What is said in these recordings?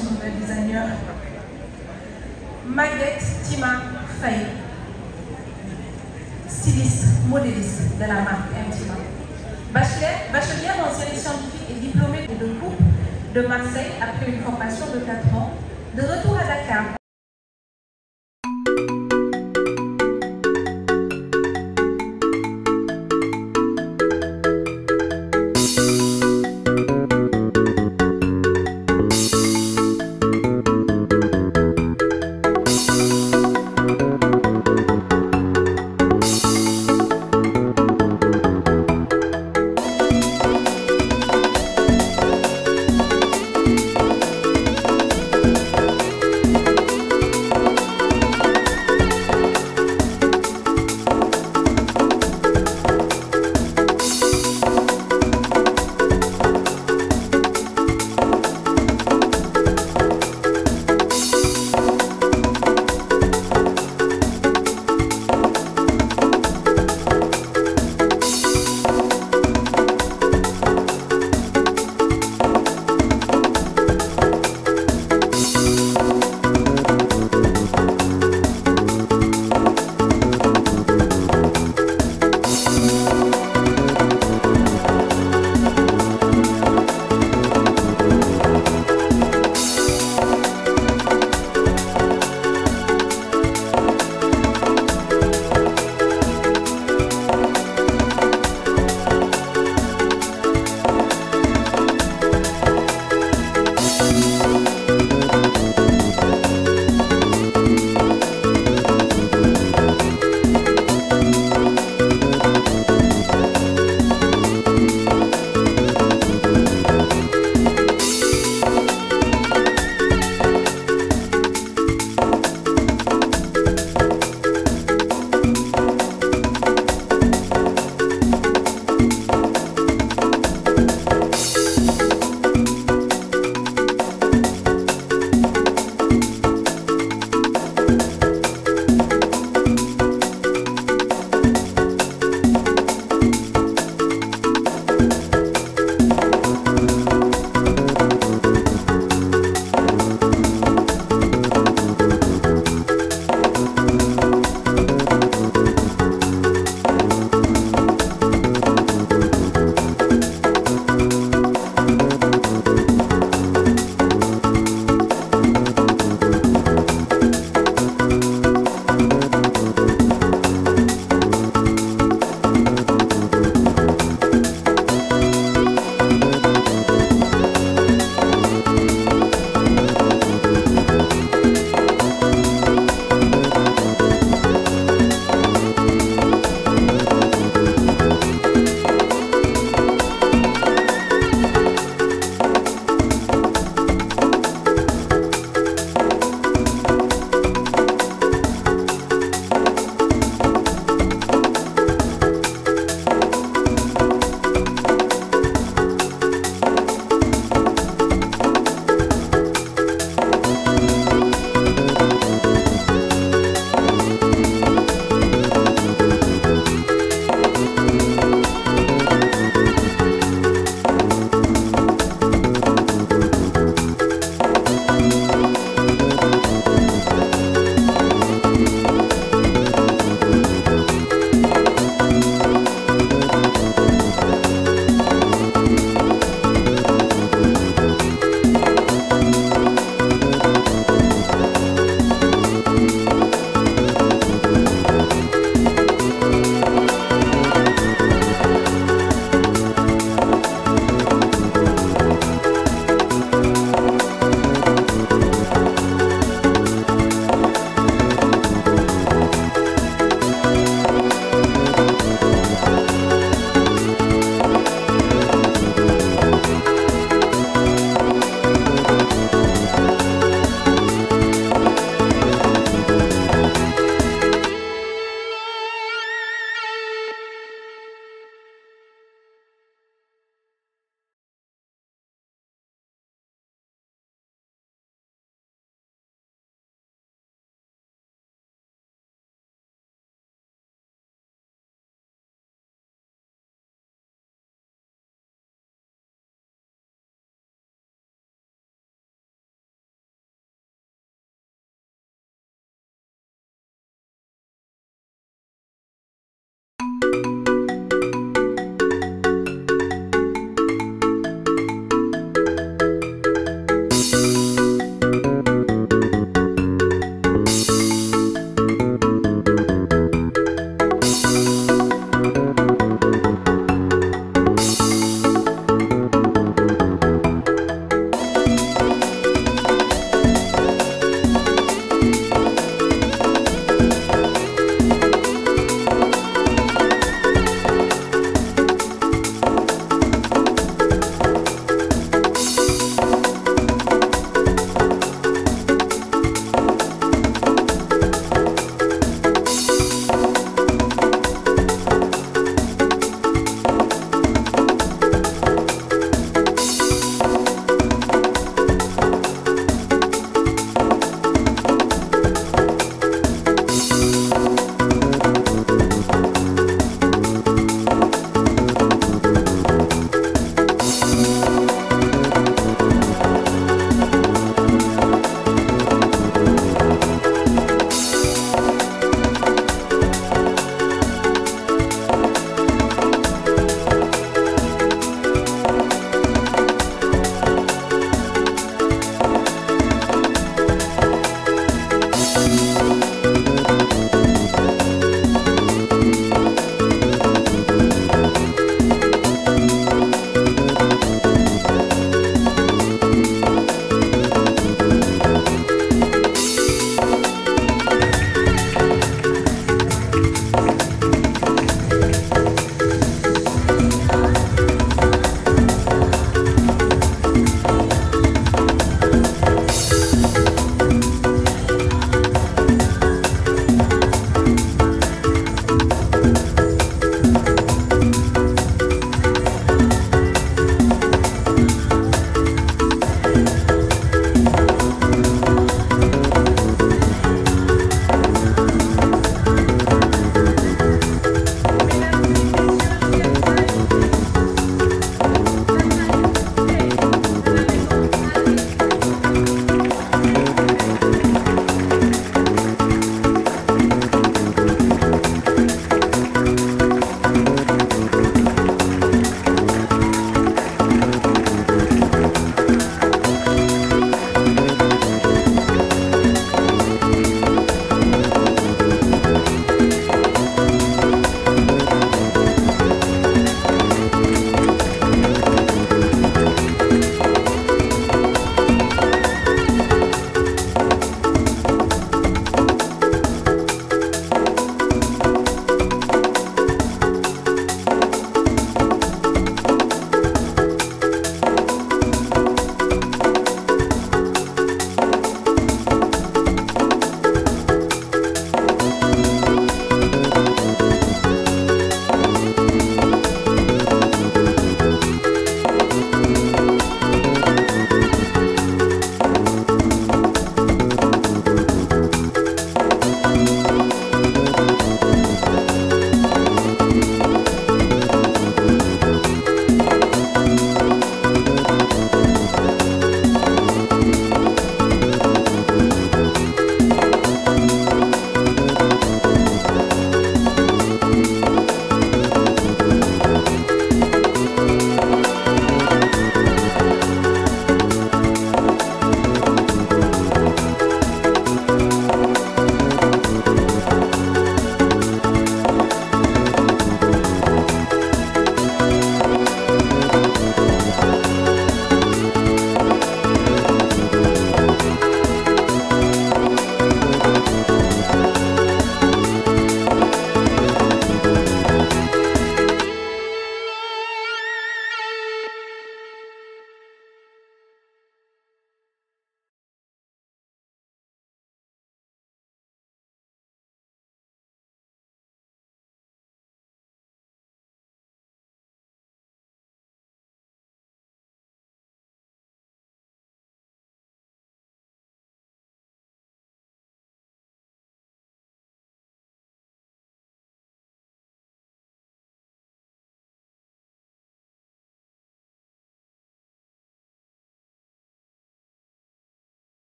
suñu web designer Maguette Tima Faye, styliste, modéliste de la marque Tima. Bachelière en série scientifique et diplômée de coupe de Marseille après une formation de 4 ans, de retour à Dakar.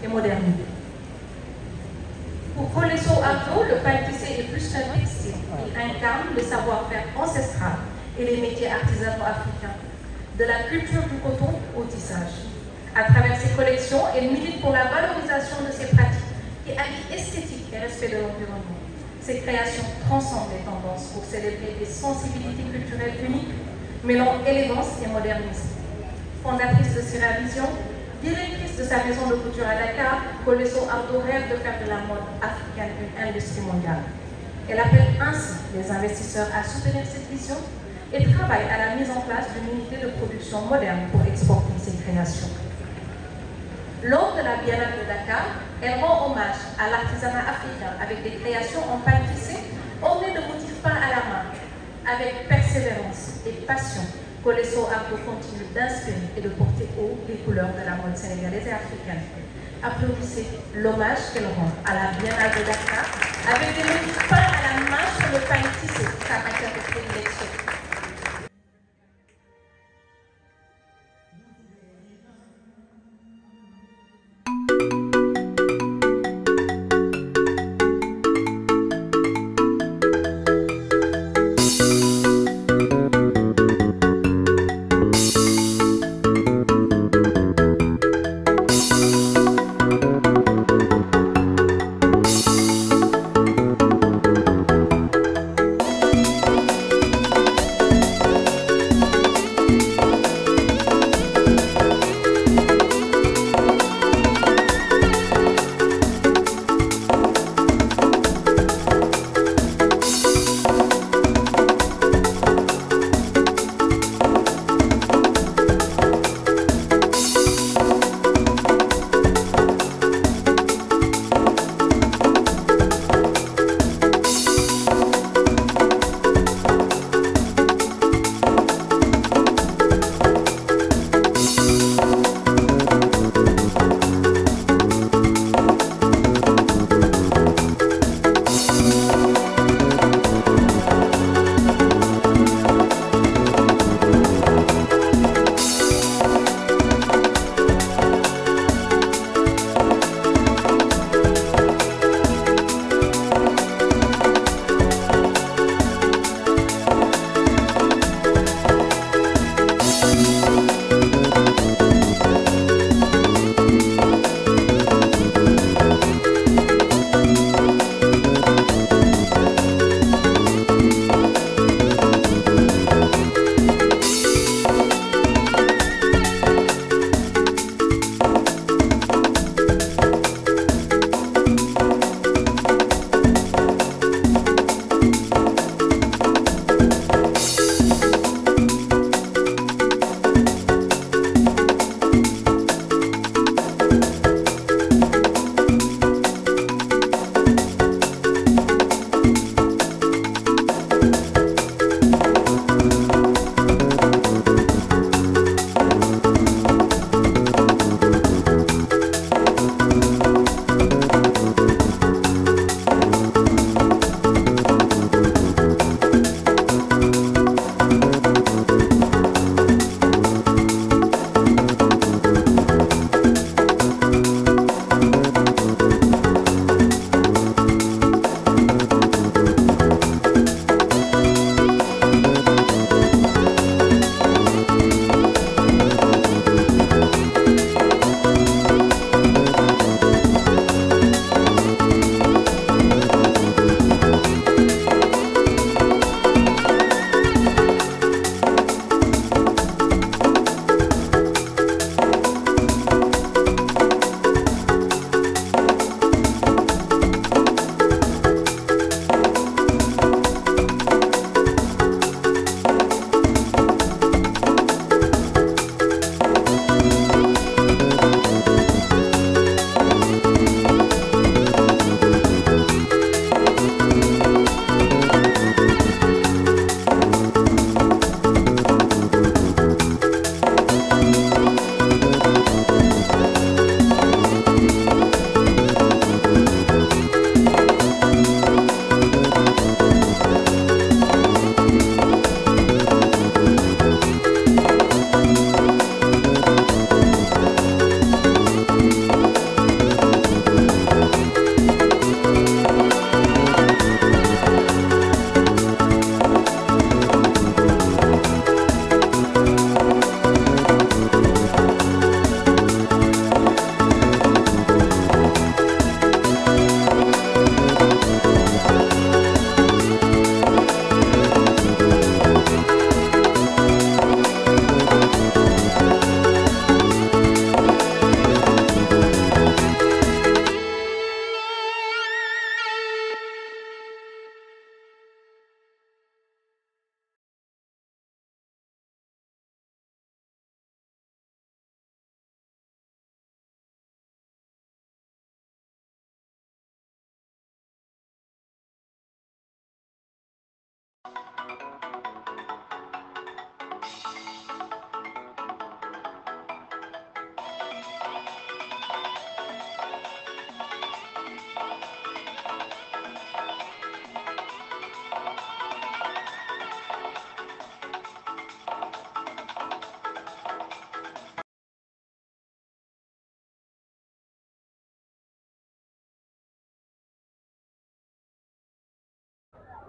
et modernité. Pour Colesso Ardo, le pain tissé est plus qu'un textile. Il incarne le savoir-faire ancestral et les métiers artisanaux africains, de la culture du coton au tissage. À travers ses collections, elle milite pour la valorisation de ces pratiques qui allient esthétique et respect de l'environnement. Ses créations transcendent les tendances pour célébrer des sensibilités culturelles uniques, mêlant élégance et modernisme. Fondatrice de Sira Vision, directrice de sa maison de couture à Dakar, Colesso Ardo rêve de faire de la mode africaine une industrie mondiale. Elle appelle ainsi les investisseurs à soutenir cette vision et travaille à la mise en place d'une unité de production moderne pour exporter ses créations. Lors de la Biennale de Dakar, elle rend hommage à l'artisanat africain avec des créations en pain tissé ornées de motifs peints à la main. Avec persévérance et passion, Colesso Ardo continue d'inspirer et de porter haut les couleurs de la mode sénégalaise et africaine. Applaudissez l'hommage qu'elle rend à la Biennale de Dakar avec des motifs peints à la main sur le pain tissé, sa matière de prédilection.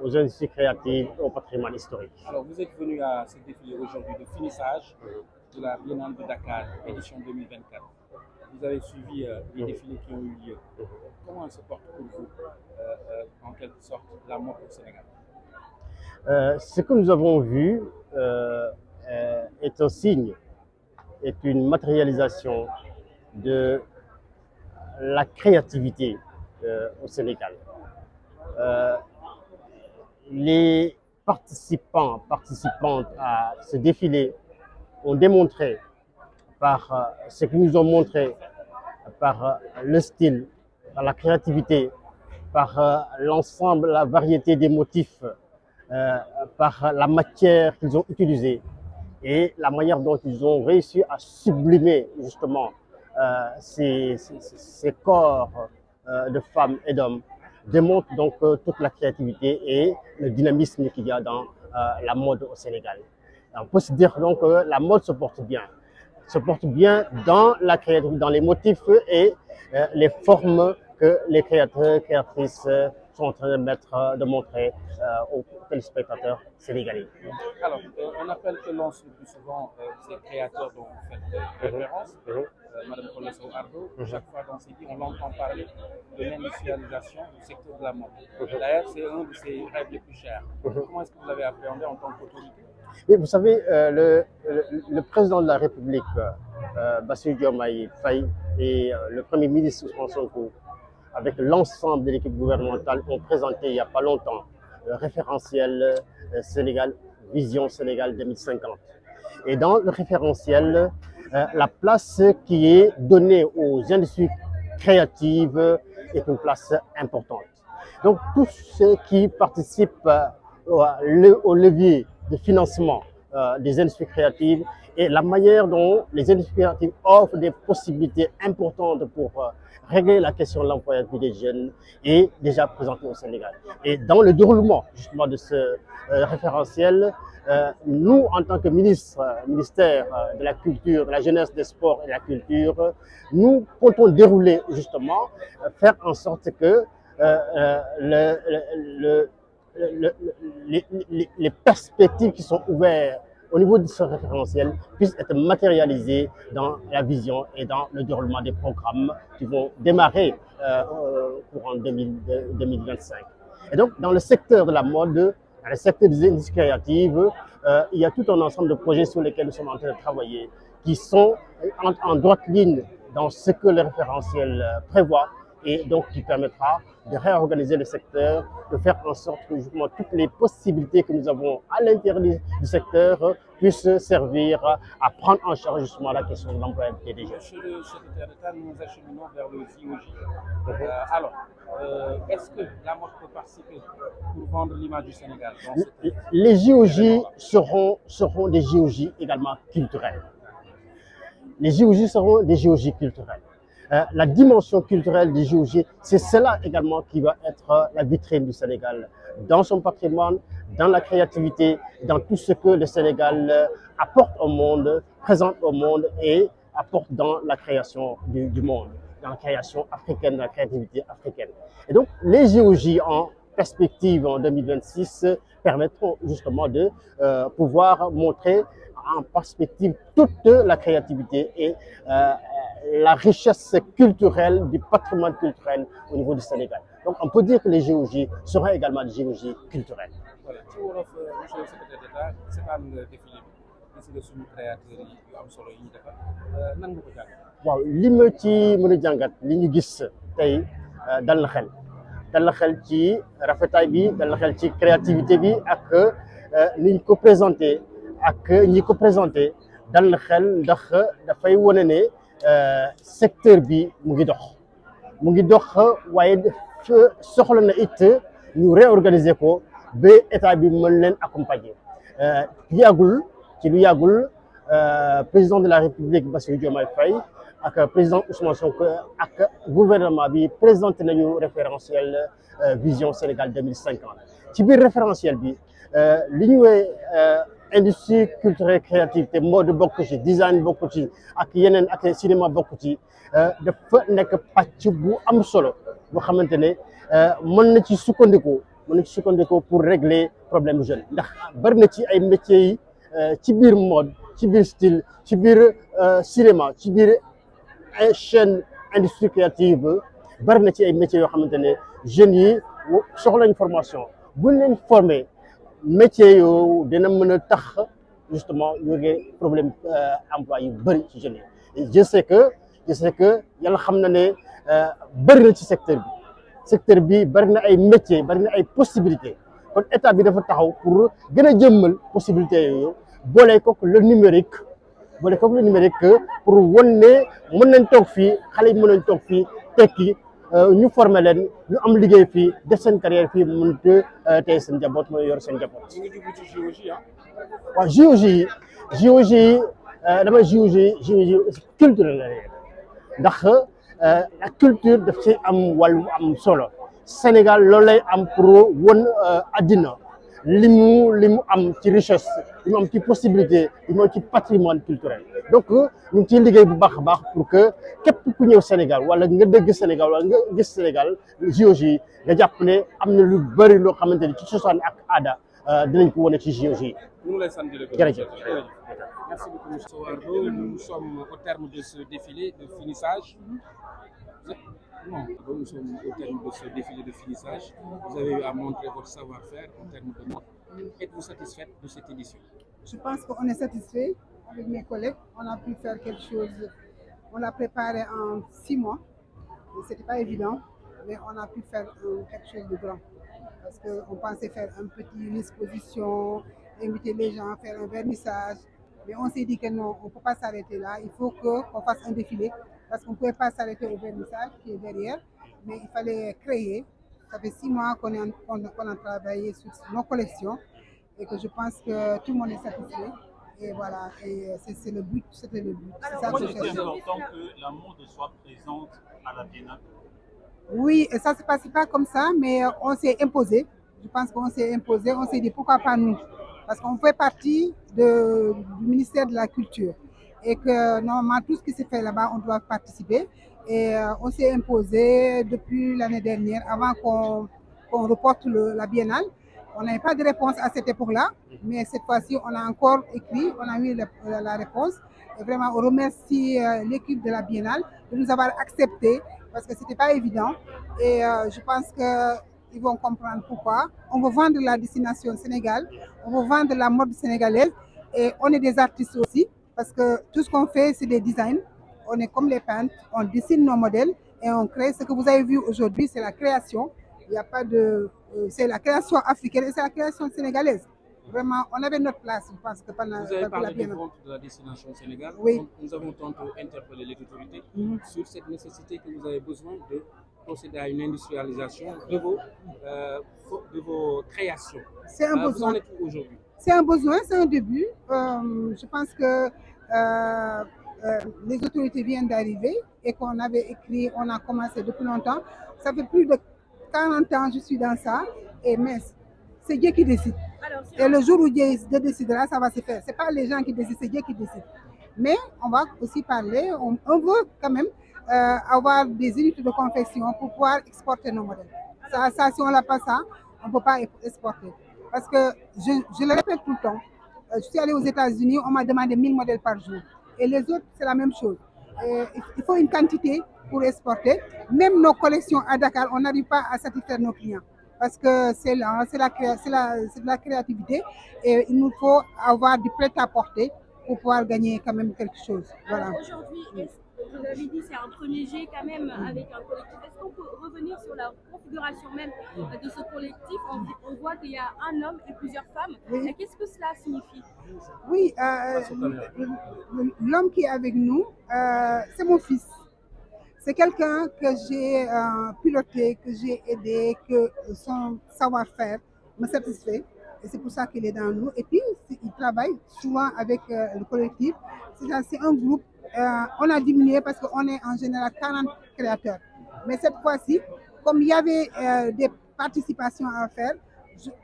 aux industries créatives, au patrimoine historique. Alors, vous êtes venu à ce défilé aujourd'hui de finissage de la Biennale de Dakar, édition 2024. Vous avez suivi les défilés qui ont eu lieu. Comment se porte pour vous, en quelque sorte, la mode au Sénégal? Ce que nous avons vu est un signe, est une matérialisation de la créativité au Sénégal. Les participantes à ce défilé ont démontré par ce qu'ils nous ont montré, par le style, par la créativité, par l'ensemble, la variété des motifs, par la matière qu'ils ont utilisée et la manière dont ils ont réussi à sublimer justement ces corps de femmes et d'hommes, démontre donc toute la créativité et le dynamisme qu'il y a dans la mode au Sénégal. On peut se dire donc que la mode se porte bien dans la créativité, dans les motifs et les formes que les créateurs, créatrices sont en train de montrer aux téléspectateurs sénégalais. Alors, on appelle que l'on se plus souvent ces créateurs dont vous faites référence, Madame Koloso Ardo, chaque fois dans ces livres, on l'entend parler de l'industrialisation du secteur de la mode. D'ailleurs, c'est un de ses rêves les plus chers. Comment est-ce que vous l'avez appréhendé en tant qu'autorité? Oui, vous savez, le président de la République, Bassirou Diomaye Faye, et le Premier ministre Ousmane Sonko, avec l'ensemble de l'équipe gouvernementale, ont présenté il n'y a pas longtemps le référentiel Sénégal, Vision Sénégal 2050. Et dans le référentiel, la place qui est donnée aux industries créatives est une place importante. Donc, tous ceux qui participent au levier de financement des industries créatives et la manière dont les industries créatives offrent des possibilités importantes pour régler la question de l'employabilité des jeunes est déjà présentée au Sénégal. Et dans le déroulement justement de ce référentiel, nous, en tant que ministère de la Culture, de la Jeunesse, des Sports et de la Culture, nous comptons dérouler justement, faire en sorte que les perspectives qui sont ouvertes au niveau de ce référentiel puissent être matérialisées dans la vision et dans le déroulement des programmes qui vont démarrer au courant 2025. Et donc, dans le secteur de la mode, dans le secteur des industries créatives, il y a tout un ensemble de projets sur lesquels nous sommes en train de travailler qui sont en droite ligne dans ce que le référentiel prévoit et donc qui permettra de réorganiser le secteur, de faire en sorte que justement toutes les possibilités que nous avons à l'intérieur du secteur puissent servir à prendre en charge justement la question de l'employabilité des jeunes. Monsieur le secrétaire d'État, nous nous acheminons vers le JOJ. Alors, est-ce que la mode peut participer pour vendre l'image du Sénégal dans Les JOJ seront des JOJ également culturels. Les JOJ seront des JOJ culturels. La dimension culturelle des JOJ, c'est cela également qui va être la vitrine du Sénégal, dans son patrimoine, dans la créativité, dans tout ce que le Sénégal apporte au monde, présente au monde et apporte dans la création du monde, dans la création africaine, dans la créativité africaine. Et donc, les JOJ en perspective en 2026 permettront justement de pouvoir montrer en perspective toute la créativité et la richesse culturelle du patrimoine culturel au niveau du Sénégal. Donc on peut dire que les JOJ seront également des JOJ culturels. Voilà, ci wolof monsieur le secrétaire d'État seetaan nga défilé bi gis nga suñu créateurs yi yu am solo yi ñu defar nan nga ko jàngat. waaw li ma ci mën a jàngat li ñu gis tey dal na xel ci rafetaay bi dal na xel ci créativité bi ak ni ñu ko présenté ak ñi ko présenté dal na xel ndax dafay wane ne secteur bi mu ngi dox waaye soxla na it ñu réorganiser ko ba état bi mën leen accompagner ci lu yàggul président de la République Bassirou Diomaye Faye ak président Ousmane Sonko ak gouvernement bi présenté nañu référentiel vision Sénégal 2050 ci biir référentiel bi li ñu woowee industrie culturelle créativité mode bokk ci design bokk ci ak yeneen ak cinéma bokk ci dafa nekk pàcc bu am solo boo xamante ne mën na ci sukkandiku pour régler problème jeune ndax bari na ci ay métiers yi ci biir mode ci biir style ci biir cinéma ci biir chaîne industrie créative bari na ci ay métiers yoo xamante ne jeunes yi soxlañ formation buñ leen former métiers yooyu dina mën a tax justement yooyu problème emploi yu bëri ci jeunes yi je sais que yàlla xam na ne bëri na ci secteur bi bëri na ay métiers bëri na ay possibilités kon état bi dafa taxaw pour gën a jëmmal possibilités yooyu boole kook le numérique pour wan ne mën nañ toog fii xale yi mën nañ toog fii tekki ñu former leen ñu am liggéey fii def seen carrière fii mën a tey seen njaboot mën a yor seen njaboot. ñu ngi jublu ci JOJ ah. waaw JOJ damay JOJ culturel la ndax la culture daf ci am wàllu am solo Sénégal loolu lay am pour won àddina li mu am ci richesse li mu am ci possibilité li mu am ci patrimoine culturel donc ñu ngi ciy liggéey bu baax a baax pour que képp ku ñëw Sénégal wala nga dégg Sénégal wala nga gis Sénégal JOJ nga jàpp ne am na lu bëri loo xamante ni ci cosaan ak aada dinañ ko wane ci JOJ. ñu ngi lay sant di la gërëm. jërëjëf. Merci beaucoup monsieur Sow. Nous sommes au terme de ce défilé de finissage. Non, nous sommes au terme de ce défilé de finissage. Vous avez eu à montrer votre savoir-faire en termes de mode. Êtes-vous satisfaite de cette édition? Je pense qu'on est satisfait avec mes collègues. On a pu faire quelque chose. On l'a préparé en 6 mois. Ce n'était pas évident, mais on a pu faire quelque chose de grand. Parce qu'on pensait faire une exposition, inviter les gens, faire un vernissage. Mais on s'est dit que non, on ne peut pas s'arrêter là. Il faut qu'on fasse un défilé. Parce qu'on ne pouvait pas s'arrêter au vernissage qui est derrière. Mais il fallait créer. Ça fait 6 mois qu'on a travaillé sur nos collections. Et que je pense que tout le monde est satisfait. Et voilà, et c'est le but, c'était le but. Alors, c'est important que la mode soit présente à la Biennale. Oui, et ça ne se passait pas comme ça, mais on s'est imposé. Je pense qu'on s'est imposé, on s'est dit pourquoi pas nous. Parce qu'on fait partie du ministère de la Culture. Et que normalement, tout ce qui s'est fait là-bas, on doit participer. Et on s'est imposé depuis l'année dernière, avant qu'on reporte la Biennale. On n'avait pas de réponse à cette époque-là, mais cette fois-ci, on a encore écrit, on a eu la réponse. Et vraiment, on remercie l'équipe de la Biennale de nous avoir accepté, parce que ce n'était pas évident. Et je pense qu'ils vont comprendre pourquoi. On veut vendre la destination Sénégal, on veut vendre la mode sénégalaise, et on est des artistes aussi, parce que tout ce qu'on fait, c'est des designs. On est comme les peintres, on dessine nos modèles, et on crée. Ce que vous avez vu aujourd'hui, c'est la création. Il n'y a pas de... c'est la création africaine et c'est la création sénégalaise. Vraiment, on avait notre place, je pense que pendant vous avez parlé de vente de la destination Sénégal. Oui. Nous avons tantôt interpellé les autorités sur cette nécessité que vous avez besoin de procéder à une industrialisation de vos créations. C'est un besoin. Vous en êtes où aujourd'hui? C'est un besoin, c'est un début. Je pense que les autorités viennent d'arriver et qu'on avait écrit, on a commencé depuis longtemps. Ça fait plus de 40 ans je suis dans ça, mais c'est Dieu qui décide. Alors, et le jour où Dieu décidera, ça va se faire. Ce n'est pas les gens qui décident, c'est Dieu qui décide. Mais on va aussi parler, on veut quand même avoir des unités de confection pour pouvoir exporter nos modèles. Ça si on n'a pas ça, on ne peut pas exporter. Parce que, je le répète tout le temps, je suis allée aux États-Unis, on m'a demandé 1000 modèles par jour. Et les autres, c'est la même chose. Il faut une quantité pour exporter. Même nos collections à Dakar, on n'arrive pas à satisfaire nos clients. Parce que c'est de la créativité et il nous faut avoir du prêt-à-porter pour pouvoir gagner quand même quelque chose. Voilà. Aujourd'hui, vous avez dit c'est un premier jet quand même avec un collectif. Est-ce qu'on peut revenir sur la configuration même de ce collectif? On voit qu'il y a un homme et plusieurs femmes. Oui. Qu'est-ce que cela signifie? Oui, l'homme qui est avec nous, c'est mon fils. C'est quelqu'un que j'ai piloté, que j'ai aidé, que son savoir-faire, me satisfait. Et c'est pour ça qu'il est dans nous. Et puis, il travaille souvent avec le collectif. C'est un groupe, on a diminué parce qu'on est en général 40 créateurs. Mais cette fois-ci, comme il y avait des participations à faire,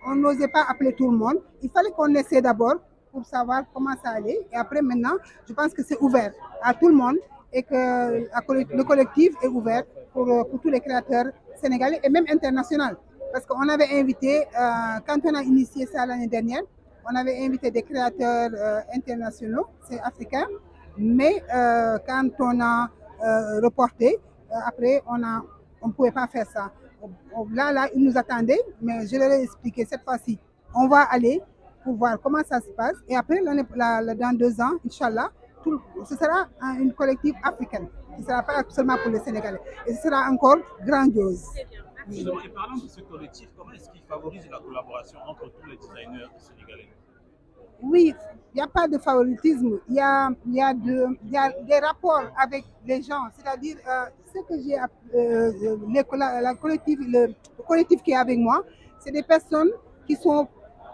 on n'osait pas appeler tout le monde. Il fallait qu'on essaie d'abord pour savoir comment ça allait. Et après, maintenant, je pense que c'est ouvert à tout le monde et que le collectif est ouvert pour tous les créateurs sénégalais et même internationaux. Parce qu'on avait invité, quand on a initié ça l'année dernière, on avait invité des créateurs internationaux, c'est africain, mais quand on a reporté, après, on ne pouvait pas faire ça. Là, ils nous attendaient, mais je leur ai expliqué cette fois-ci, on va aller pour voir comment ça se passe. Et après, dans 2 ans, Inch'Allah, ce sera une collective africaine. Ce ne sera pas seulement pour les Sénégalais. Et ce sera encore grandiose. Et parlant de ce collectif, comment est-ce qu'il favorise la collaboration entre tous les designers sénégalais? Oui, il n'y a pas de favoritisme. Il y a des rapports avec les gens. C'est-à-dire, ce que j'ai le collectif qui est avec moi, c'est des personnes qui sont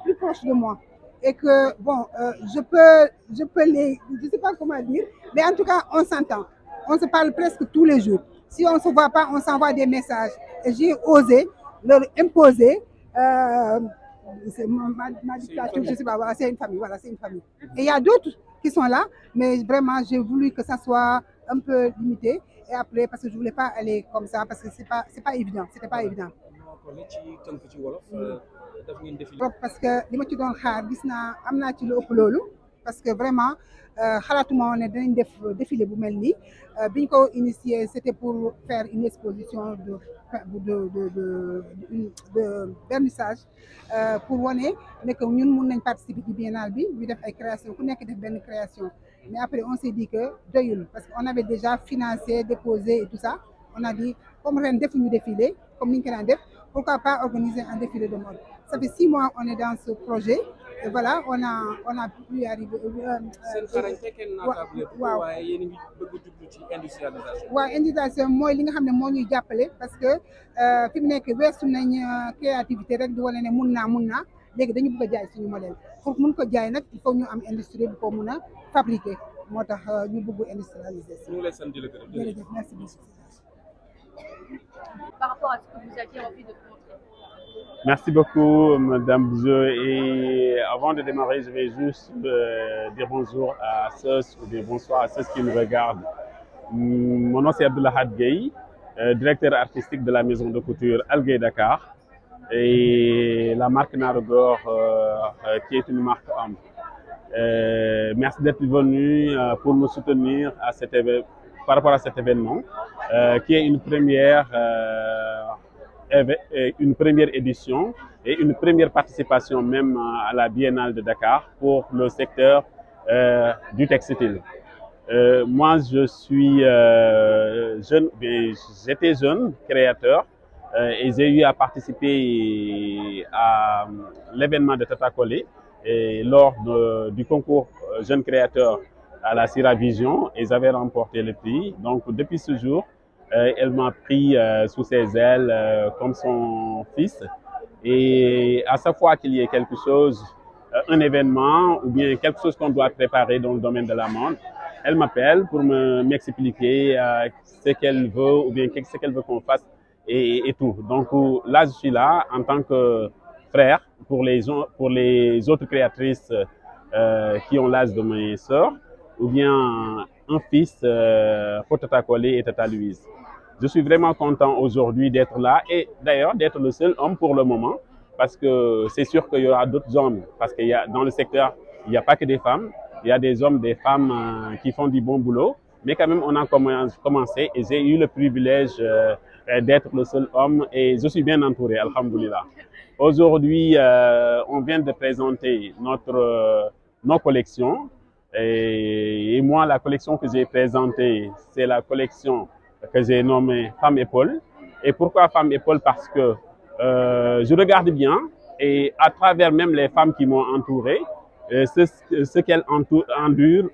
plus proches de moi. Et que, bon, je peux les... Je ne sais pas comment dire, mais en tout cas, on s'entend. On se parle presque tous les jours. Si on ne se voit pas, on s'envoie des messages. Et j'ai osé leur imposer ma dictature, je sais pas, voilà, c'est une famille, voilà, c'est une famille. Et il y a d'autres qui sont là, mais vraiment, j'ai voulu que ça soit un peu limité. Et après, parce que je ne voulais pas aller comme ça, parce que c'est pas évident, c'était pas évident. Parce que li ma ci doon xaar gis naa am naa ci lu ëpp loolu parce que vraiment xalaatuma woon ne dinañ def défilé bu mel nii biñ ko initié c'était pour faire une exposition de vernissage pour wane ne que ñun mun nañ participer ci biennale bi ñu def ay création ku nekk def benn création mais après on s'est dit que doyul parce qu'on avait déjà financé déposé et tout ça on a dit comme ren defuñu défilé comme niñ ko daan def pourquoi pas organiser un défilé de mode. Ça fait 6 mois qu'on est dans ce projet et voilà, on a pu y arriver. Industrialisation mooy li nga xam ne moo ñuy jàppale parce que fi mu nekk weesu nañ créativité rek di wane ne mun naa léegi dañu bëgg a jaay suñu modèle pour mun ko jaay nag il faut ñu am industrie bu ko mun a fabriquer moo tax ñu bëgg industrialiser. Jërëjëf, merci beaucoup. Par rapport à ce que vous aviez envie de montrer. Merci beaucoup, Madame Bouzo. Et avant de démarrer, je vais juste dire bonjour à ceux ou dire bonsoir à ceux qui nous regardent. Mon nom c'est Abdoulahad Gueye, directeur artistique de la maison de couture Al Gueye Dakar et la marque Narogor qui est une marque homme. Merci d'être venu pour nous soutenir à cet par rapport à cet événement qui est une première édition et une première participation même à la Biennale de Dakar pour le secteur du textile. Moi, je suis j'étais jeune créateur et j'ai eu à participer à l'événement de Tata Collé et lors du concours Jeunes Créateurs à la Sira Vision et j'avais remporté le prix. Donc, depuis ce jour, elle m'a pris sous ses ailes comme son fils. Et à chaque fois qu'il y ait quelque chose, un événement ou bien quelque chose qu'on doit préparer dans le domaine de la mode, elle m'appelle pour m'expliquer ce qu'elle veut ou bien ce qu'elle veut qu'on fasse et tout. Donc là, je suis là en tant que frère pour les autres créatrices qui ont l'âge de mes sœurs ou bien un fils pour Tata Collé et Tata Louise. Je suis vraiment content aujourd'hui d'être là et d'ailleurs d'être le seul homme pour le moment parce que c'est sûr qu'il y aura d'autres hommes parce qu'il y a dans le secteur, il n'y a pas que des femmes, il y a des hommes, des femmes qui font du bon boulot, mais quand même on a commencé et j'ai eu le privilège d'être le seul homme et je suis bien entouré, alhamdoulilah. Aujourd'hui, on vient de présenter nos collections et moi la collection que j'ai présentée, c'est la collection que j'ai nommée Femme Épaule. Et pourquoi Femme Épaule? Parce que je regarde bien et à travers même les femmes qui m'ont entouré, ce qu'elles endurent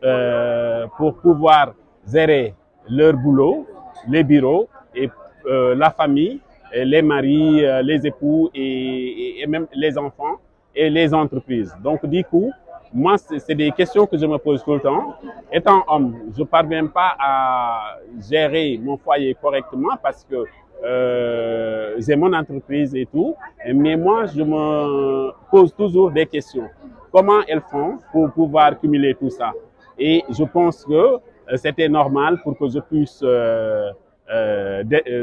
pour pouvoir gérer leur boulot, les bureaux et la famille les maris, les époux et même les enfants et les entreprises. Donc du coup, moi, c'est des questions que je me pose tout le temps. Étant homme, je ne parviens pas à gérer mon foyer correctement parce que j'ai mon entreprise et tout. Mais moi, je me pose toujours des questions. Comment elles font pour pouvoir cumuler tout ça? Et je pense que c'était normal pour que je puisse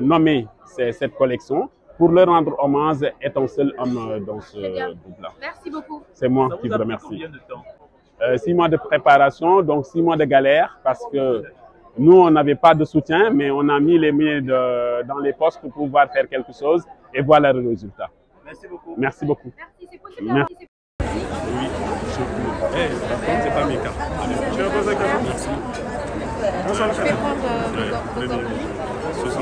nommer cette collection pour leur rendre hommage étant seul homme dans ce groupe-là. Merci beaucoup. C'est moi qui vous remercie. Combien de temps? 6 mois de préparation, donc 6 mois de galère parce que nous, on n'avait pas de soutien, mais on a mis les moyens dans les postes pour pouvoir faire quelque chose et voilà le résultat. Merci beaucoup. Merci beaucoup. Merci, c'est possible d'avoir Oui, c'est pas mes cartes. Je vais poser quelque chose. Merci. Je vais prendre vos ordonnances.